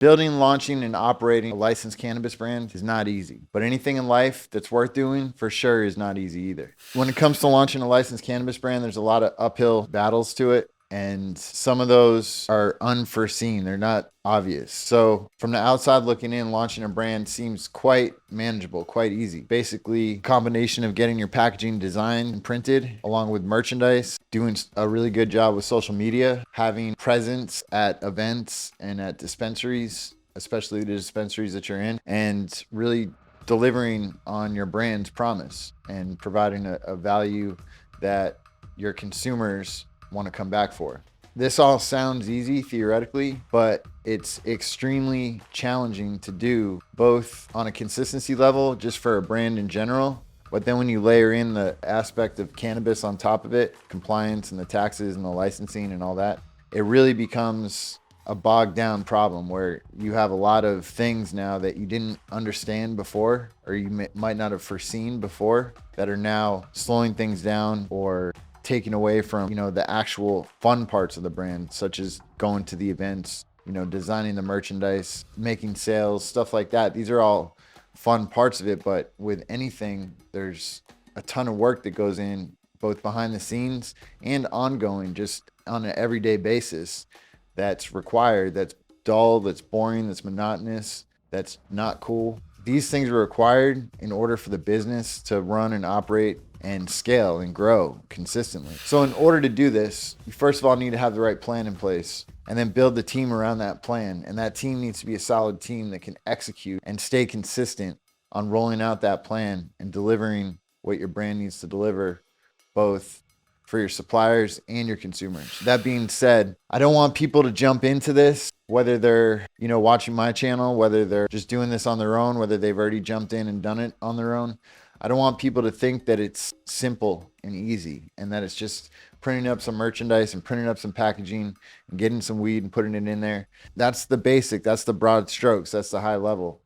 Building, launching, and operating a licensed cannabis brand is not easy, but anything in life that's worth doing for sure is not easy either. When it comes to launching a licensed cannabis brand, there's a lot of uphill battles to it, and some of those are unforeseen. They're not obvious. So from the outside looking in, launching a brand seems quite manageable, quite easy. Basically, combination of getting your packaging designed and printed along with merchandise, doing a really good job with social media, having presence at events and at dispensaries, especially the dispensaries that you're in, and really delivering on your brand's promise and providing a value that your consumers want to come back for. This all sounds easy theoretically, but it's extremely challenging to do, both on a consistency level, just for a brand in general. But then when you layer in the aspect of cannabis on top of it, compliance and the taxes and the licensing and all that, it really becomes a bogged down problem where you have a lot of things now that you didn't understand before, or you might not have foreseen before, that are now slowing things down or taking away from, the actual fun parts of the brand, such as going to the events, designing the merchandise, making sales, stuff like that. These are all fun parts of it, but with anything, there's a ton of work that goes in, both behind the scenes and ongoing, just on an everyday basis, that's required, that's dull, that's boring, that's monotonous, that's not cool. These things are required in order for the business to run and operate and scale and grow consistently. So in order to do this, you first of all need to have the right plan in place, and then build the team around that plan. And that team needs to be a solid team that can execute and stay consistent on rolling out that plan and delivering what your brand needs to deliver, both for your suppliers and your consumers. That being said, I don't want people to jump into this, whether they're, watching my channel, whether they're just doing this on their own, whether they've already jumped in and done it on their own. I don't want people to think that it's simple and easy and that it's just printing up some merchandise and printing up some packaging and getting some weed and putting it in there. That's the basic, that's the broad strokes, that's the high level.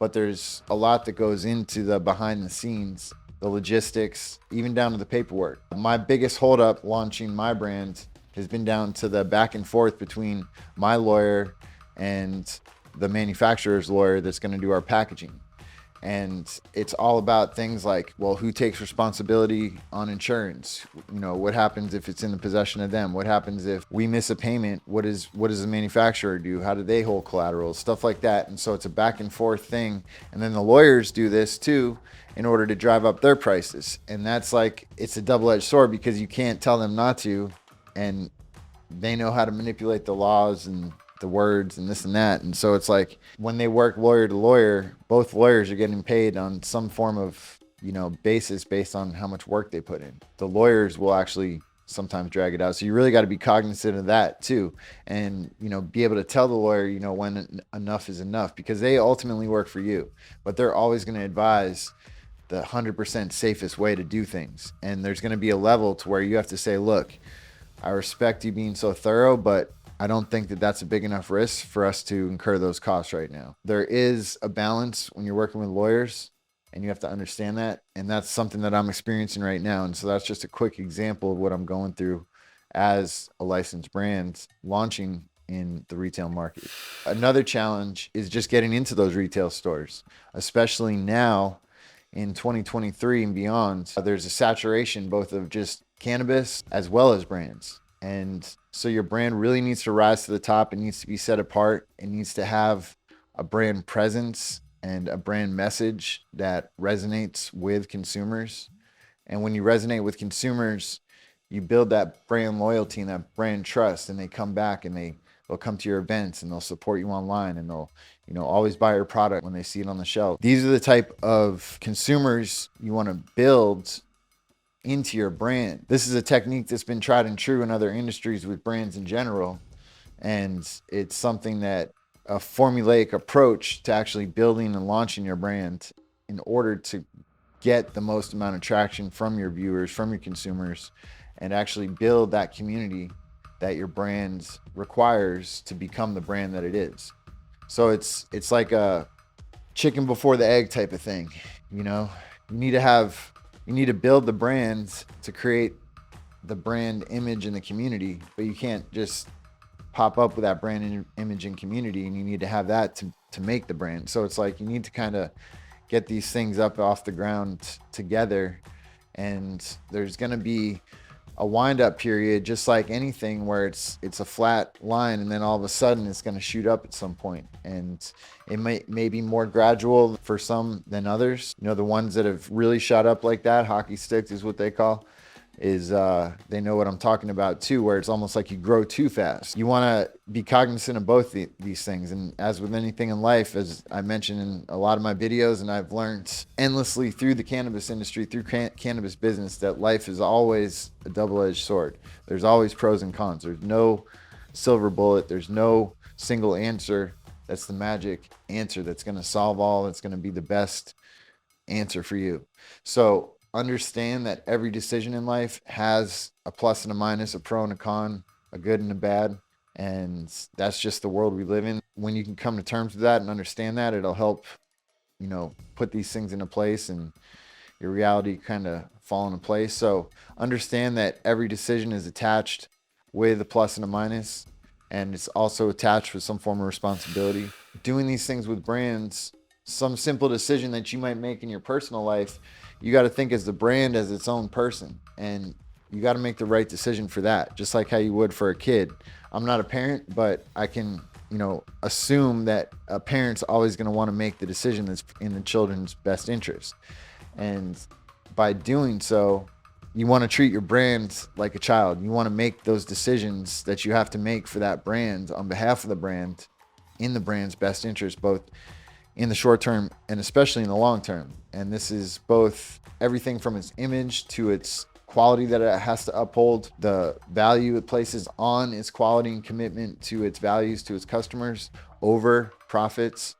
But there's a lot that goes into the behind the scenes, the logistics, even down to the paperwork. My biggest holdup launching my brand has been down to the back and forth between my lawyer and the manufacturer's lawyer that's going to do our packaging. And it's all about things like, well, who takes responsibility on insurance? What happens if it's in the possession of them? What happens if we miss a payment? What does the manufacturer do? How do they hold collateral? Stuff like that. And so it's a back and forth thing. And then the lawyers do this too in order to drive up their prices. And that's like, it's a double-edged sword because you can't tell them not to. And they know how to manipulate the laws and the words and this and that. And so it's like when they work lawyer to lawyer, both lawyers are getting paid on some form of, basis based on how much work they put in. The lawyers will actually sometimes drag it out. So you really got to be cognizant of that too. And, be able to tell the lawyer, when enough is enough, because they ultimately work for you, but they're always going to advise the 100% safest way to do things. And there's going to be a level to where you have to say, look, I respect you being so thorough, but I don't think that that's a big enough risk for us to incur those costs right now. There is a balance when you're working with lawyers, and you have to understand that. And that's something that I'm experiencing right now. And so that's just a quick example of what I'm going through as a licensed brand launching in the retail market. Another challenge is just getting into those retail stores, especially now in 2023 and beyond. There's a saturation both of just cannabis as well as brands. And so your brand really needs to rise to the top. It needs to be set apart. It needs to have a brand presence and a brand message that resonates with consumers. And when you resonate with consumers, you build that brand loyalty and that brand trust, and they come back and they'll come to your events and they'll support you online, and they'll always buy your product when they see it on the shelf. These are the type of consumers you want to build into your brand. This is a technique that's been tried and true in other industries with brands in general. And it's something that a formulaic approach to actually building and launching your brand in order to get the most amount of traction from your viewers, from your consumers, and actually build that community that your brand requires to become the brand that it is. So it's like a chicken before the egg type of thing. You need to build the brands to create the brand image in the community, but you can't just pop up with that brand image and community, and you need to have that to make the brand. So it's like you need to kind of get these things up off the ground together, and there's going to be a wind up period, just like anything, where it's a flat line, and then all of a sudden it's going to shoot up at some point. And it may be more gradual for some than others. You know, the ones that have really shot up like that, hockey sticks is what they call, is they know what I'm talking about too, where it's almost like you grow too fast. You want to be cognizant of both these things. And as with anything in life, as I mentioned in a lot of my videos, and I've learned endlessly through the cannabis industry, through cannabis business, that life is always a double-edged sword. There's always pros and cons. There's no silver bullet. There's no single answer that's the magic answer that's going to solve all. That's going to be the best answer for you. So understand that every decision in life has a plus and a minus, a pro and a con, a good and a bad. And that's just the world we live in. When you can come to terms with that and understand that, it'll help, you know, put these things into place and your reality kind of fall into place. So understand that every decision is attached with a plus and a minus, and it's also attached with some form of responsibility. Doing these things with brands, some simple decision that you might make in your personal life, you got to think as the brand as its own person, and you got to make the right decision for that, just like how you would for a kid. I'm not a parent, but I can, you know, assume that a parent's always going to want to make the decision that's in the children's best interest. And by doing so, you want to treat your brand like a child. You want to make those decisions that you have to make for that brand on behalf of the brand, in the brand's best interest, both in the short term and especially in the long term. And this is both everything from its image to its quality that it has to uphold, the value it places on its quality and commitment to its values to its customers over profits.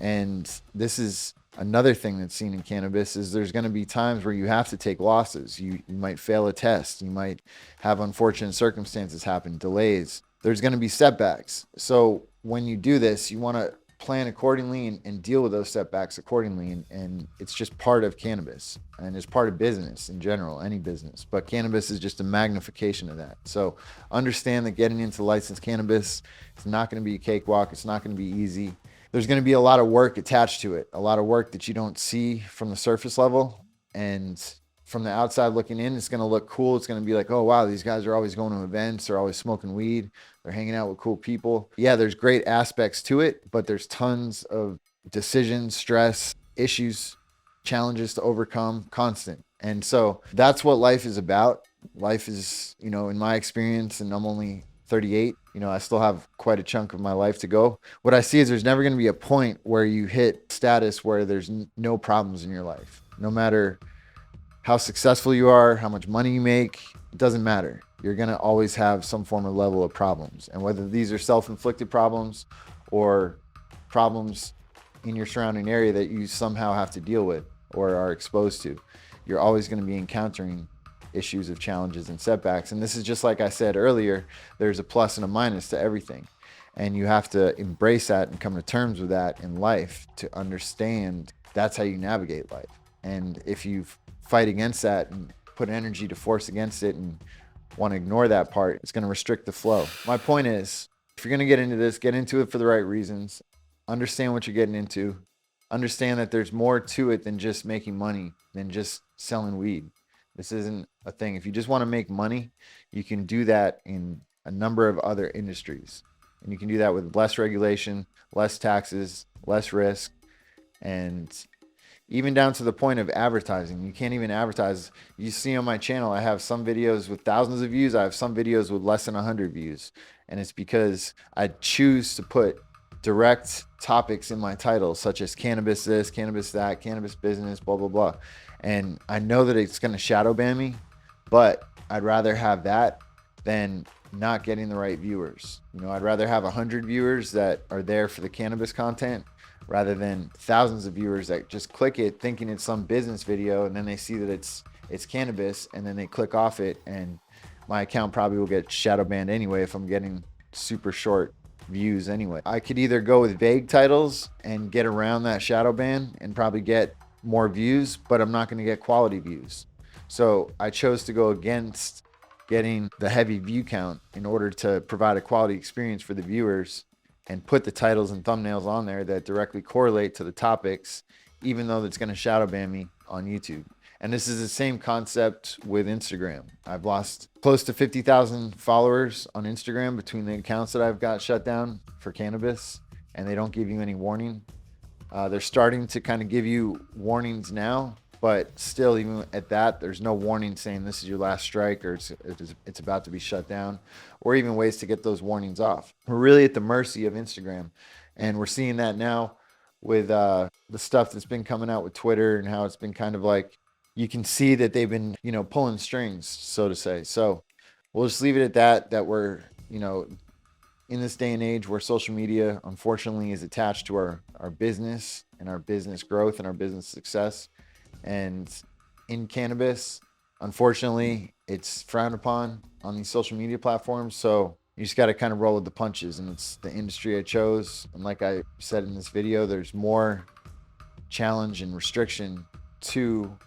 And this is another thing that's seen in cannabis, is there's going to be times where you have to take losses. You might fail a test. You might have unfortunate circumstances happen, delays. There's going to be setbacks. So when you do this, you want to plan accordingly and deal with those setbacks accordingly. And it's just part of cannabis, and it's part of business in general, any business. But cannabis is just a magnification of that. So understand that getting into licensed cannabis, it's not going to be a cakewalk. It's not going to be easy. There's going to be a lot of work attached to it, a lot of work that you don't see from the surface level. And from the outside looking in, it's going to look cool. It's going to be like, oh, wow, these guys are always going to events. They're always smoking weed. They're hanging out with cool people. Yeah, there's great aspects to it, but there's tons of decisions, stress, issues, challenges to overcome, constant. And so that's what life is about. Life is, you know, in my experience, and I'm only 38, you know, I still have quite a chunk of my life to go. What I see is there's never going to be a point where you hit status where there's no problems in your life. No matter how successful you are, how much money you make, it doesn't matter. You're going to always have some form of level of problems. And whether these are self-inflicted problems or problems in your surrounding area that you somehow have to deal with or are exposed to, you're always going to be encountering issues of challenges and setbacks. And this is just like I said earlier, there's a plus and a minus to everything. And you have to embrace that and come to terms with that in life to understand that's how you navigate life. And if you fight against that and put energy to force against it and want to ignore that part, it's going to restrict the flow. My point is, if you're going to get into this, get into it for the right reasons. Understand what you're getting into. Understand that there's more to it than just making money, than just selling weed. This isn't a thing. If you just want to make money, you can do that in a number of other industries. And you can do that with less regulation, less taxes, less risk, and even down to the point of advertising. You can't even advertise. You see on my channel, I have some videos with thousands of views. I have some videos with less than 100 views. And it's because I choose to put direct topics in my title, such as cannabis this, cannabis that, cannabis business, blah, blah, blah. And I know that it's going to shadow ban me, but I'd rather have that than not getting the right viewers. You know, I'd rather have 100 viewers that are there for the cannabis content rather than thousands of viewers that just click it thinking it's some business video, and then they see that it's cannabis, and then they click off it, and my account probably will get shadow banned anyway if I'm getting super short views anyway. I could either go with vague titles and get around that shadow ban and probably get more views, but I'm not going to get quality views. So I chose to go against getting the heavy view count in order to provide a quality experience for the viewers and put the titles and thumbnails on there that directly correlate to the topics, even though it's going to shadow ban me on YouTube. And this is the same concept with Instagram. I've lost close to 50,000 followers on Instagram between the accounts that I've got shut down for cannabis, and they don't give you any warning. They're starting to kind of give you warnings now, but still, even at that, there's no warning saying this is your last strike or it's about to be shut down, or even ways to get those warnings off. We're really at the mercy of Instagram, and we're seeing that now with the stuff that's been coming out with Twitter and how it's been kind of like, you can see that they've been, pulling strings, so to say. So we'll just leave it at that we're, in this day and age where social media, unfortunately, is attached to our business and our business growth and our business success. And in cannabis, unfortunately, it's frowned upon on these social media platforms. So you just got to kind of roll with the punches. And it's the industry I chose. And like I said in this video, there's more challenge and restriction to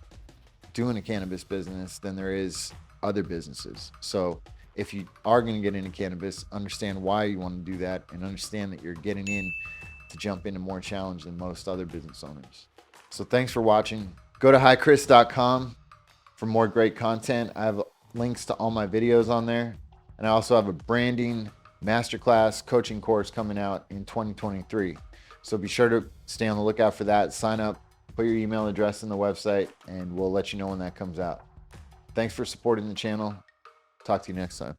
doing a cannabis business than there is other businesses. So if you are going to get into cannabis, understand why you want to do that and understand that you're getting in to jump into more challenge than most other business owners. So thanks for watching. Go to highchris.com for more great content. I have links to all my videos on there. And I also have a branding masterclass coaching course coming out in 2023. So be sure to stay on the lookout for that. Sign up. Put your email address in the website, and we'll let you know when that comes out. Thanks for supporting the channel. Talk to you next time.